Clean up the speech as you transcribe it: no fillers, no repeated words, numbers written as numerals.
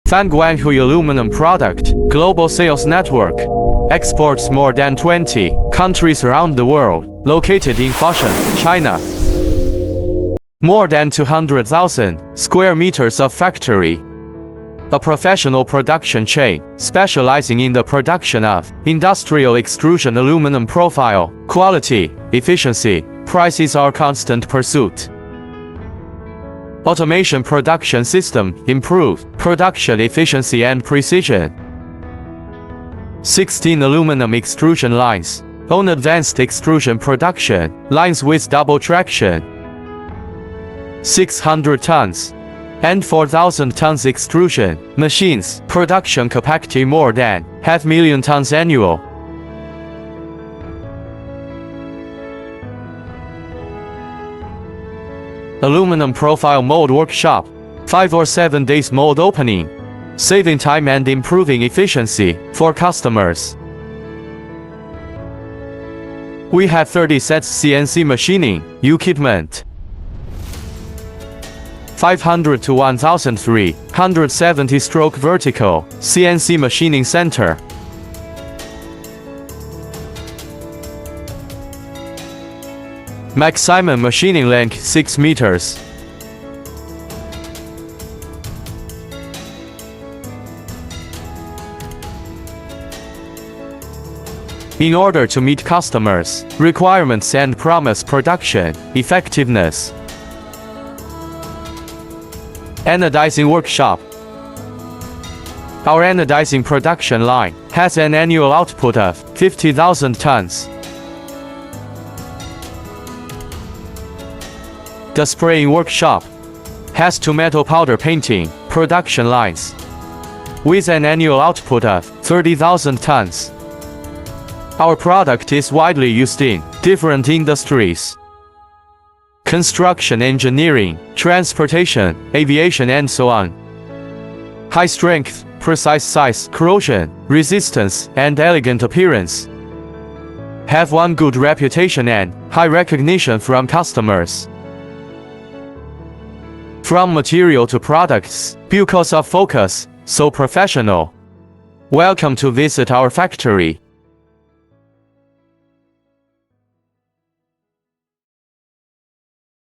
Guanghui Aluminum Product, Global Sales Network. Exports more than 20 countries around the world. Located in Foshan, China. More than 200,000 square meters of factory. A professional production chain, specializing in the production of industrial extrusion aluminum profile. Quality, efficiency, price is our constant pursuit. Automation production system, improve production efficiency and precision. 16 aluminum extrusion lines. Own advanced extrusion production lines with double traction. 600 tons and 4,000 tons extrusion machines. Production capacity more than 500,000 tons annual. Aluminum profile mold workshop. 5 or 7 days mold opening. Saving time and improving efficiency for customers. We have 30 sets CNC machining equipment. 500 to 1,370 stroke vertical CNC machining center. Maximum machining length 6 meters. In order to meet customers' requirements and promise production effectiveness. Anodizing workshop. Our anodizing production line has an annual output of 50,000 tons. The spraying workshop has 2 metal powder painting production lines with an annual output of 30,000 tons. Our product is widely used in different industries. Construction engineering, transportation, aviation and so on. High strength, precise size, corrosion, resistance, and elegant appearance. Have won good reputation and high recognition from customers. From material to products, because of focus, so professional. Welcome to visit our factory.